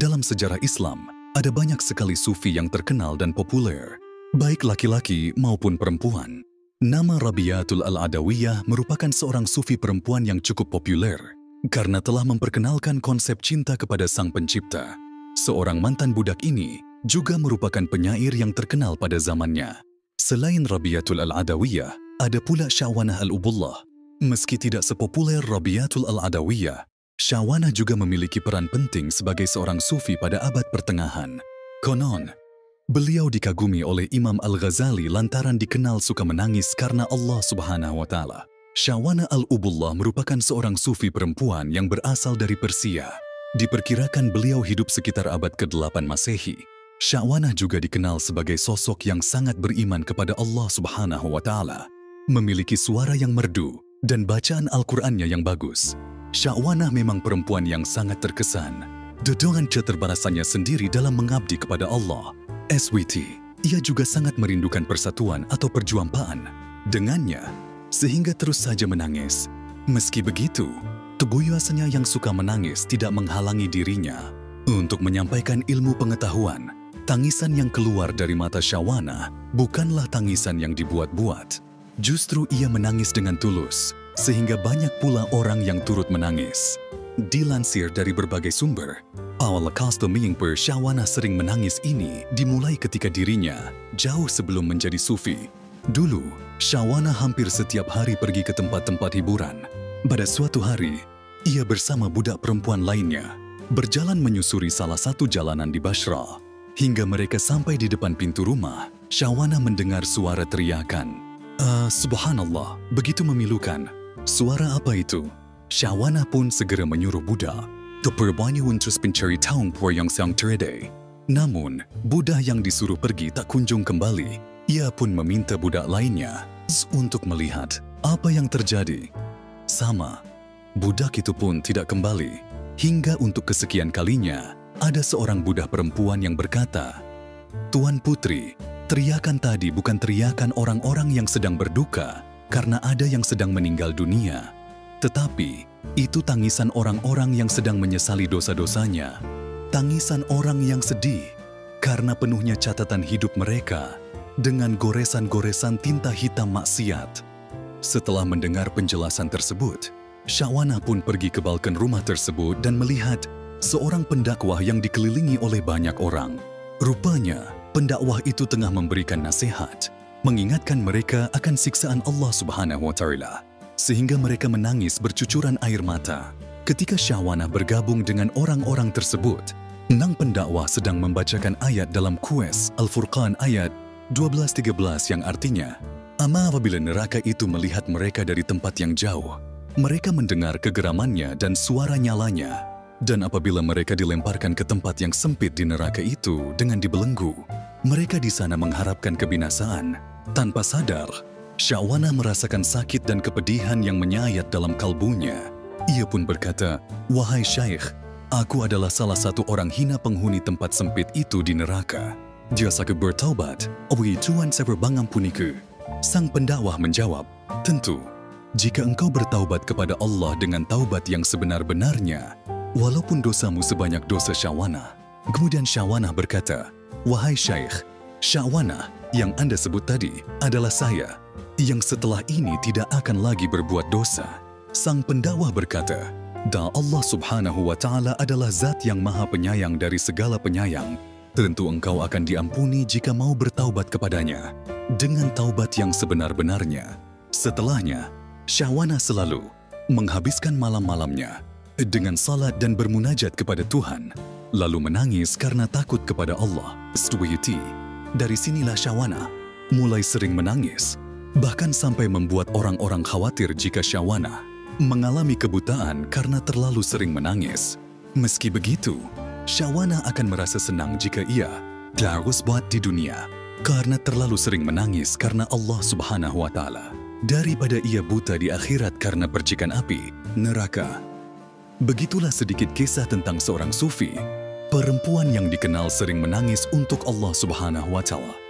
dalam sejarah Islam, ada banyak sekali sufi yang terkenal dan populer, baik laki-laki maupun perempuan. Nama Rabi'atul Al-Adawiyah merupakan seorang sufi perempuan yang cukup populer karena telah memperkenalkan konsep cinta kepada Sang Pencipta. Seorang mantan budak ini juga merupakan penyair yang terkenal pada zamannya. Selain Rabi'atul Al-Adawiyah, ada pula Syawanah Al-Ubullah. Meski tidak sepopuler Rabi'atul Al-Adawiyah, Syawanah juga memiliki peran penting sebagai seorang sufi pada abad pertengahan. Konon, beliau dikagumi oleh Imam Al-Ghazali lantaran dikenal suka menangis karena Allah Subhanahu wa Ta'ala. Syawanah Al-Ubullah merupakan seorang sufi perempuan yang berasal dari Persia. Diperkirakan beliau hidup sekitar abad ke-8 Masehi. Syawanah juga dikenal sebagai sosok yang sangat beriman kepada Allah Subhanahu wa Ta'ala, memiliki suara yang merdu dan bacaan Al-Qur'annya yang bagus. Syawanah memang perempuan yang sangat terkesan dengan keterbatasannya sendiri dalam mengabdi kepada Allah. SWT, ia juga sangat merindukan persatuan atau perjumpaan dengannya, sehingga terus saja menangis. Meski begitu, kebiasaannya yang suka menangis tidak menghalangi dirinya untuk menyampaikan ilmu pengetahuan. Tangisan yang keluar dari mata Syawanah bukanlah tangisan yang dibuat-buat. Justru ia menangis dengan tulus, sehingga banyak pula orang yang turut menangis. Dilansir dari berbagai sumber, awal customing per Syawanah sering menangis ini dimulai ketika dirinya jauh sebelum menjadi sufi. Dulu, Syawanah hampir setiap hari pergi ke tempat-tempat hiburan. Pada suatu hari, ia bersama budak perempuan lainnya berjalan menyusuri salah satu jalanan di Basra. Hingga mereka sampai di depan pintu rumah, Syawanah mendengar suara teriakan. Subhanallah, begitu memilukan. Suara apa itu? Syawanah pun segera menyuruh budak perempuan untuk mencari tahu apa yang sedang terjadi. Namun, budak yang disuruh pergi tak kunjung kembali. Ia pun meminta budak lainnya untuk melihat apa yang terjadi. Sama, budak itu pun tidak kembali. Hingga untuk kesekian kalinya, ada seorang budak perempuan yang berkata, "Tuan Putri, teriakan tadi bukan teriakan orang-orang yang sedang berduka karena ada yang sedang meninggal dunia. Tetapi, itu tangisan orang-orang yang sedang menyesali dosa-dosanya. Tangisan orang yang sedih karena penuhnya catatan hidup mereka dengan goresan-goresan tinta hitam maksiat." Setelah mendengar penjelasan tersebut, Syawanah pun pergi ke balkon rumah tersebut dan melihat seorang pendakwah yang dikelilingi oleh banyak orang. Rupanya, pendakwah itu tengah memberikan nasihat, mengingatkan mereka akan siksaan Allah Subhanahu wa Ta'ala, sehingga mereka menangis bercucuran air mata. Ketika Syawanah bergabung dengan orang-orang tersebut, nang pendakwah sedang membacakan ayat dalam Qur'an Al-Furqan ayat 12-13 yang artinya, apabila neraka itu melihat mereka dari tempat yang jauh, mereka mendengar kegeramannya dan suara nyalanya. Dan apabila mereka dilemparkan ke tempat yang sempit di neraka itu dengan dibelenggu, mereka di sana mengharapkan kebinasaan. Tanpa sadar, Syawanah merasakan sakit dan kepedihan yang menyayat dalam kalbunya. Ia pun berkata, "Wahai Syekh, aku adalah salah satu orang hina penghuni tempat sempit itu di neraka. Jika aku bertaubat, apakah Tuhan saya mengampuniku?" Sang pendakwah menjawab, "Tentu, jika engkau bertaubat kepada Allah dengan taubat yang sebenar-benarnya, walaupun dosamu sebanyak dosa Syawanah." Kemudian Syawanah berkata, "Wahai Syekh, Syawanah yang Anda sebut tadi adalah saya, yang setelah ini tidak akan lagi berbuat dosa." Sang pendakwah berkata, "Dan Allah Subhanahu wa Ta'ala adalah zat yang maha penyayang dari segala penyayang. Tentu engkau akan diampuni jika mau bertaubat kepadanya dengan taubat yang sebenar-benarnya." Setelahnya, Syawanah selalu menghabiskan malam-malamnya dengan salat dan bermunajat kepada Tuhan, lalu menangis karena takut kepada Allah. SWT. Dari sinilah Syawanah mulai sering menangis, bahkan sampai membuat orang-orang khawatir jika Syawanah mengalami kebutaan karena terlalu sering menangis. Meski begitu, Syawanah akan merasa senang jika ia terus buat di dunia karena terlalu sering menangis karena Allah Subhanahu wa Ta'ala, daripada ia buta di akhirat karena percikan api neraka. Begitulah sedikit kisah tentang seorang sufi, perempuan yang dikenal sering menangis untuk Allah Subhanahu wa Ta'ala.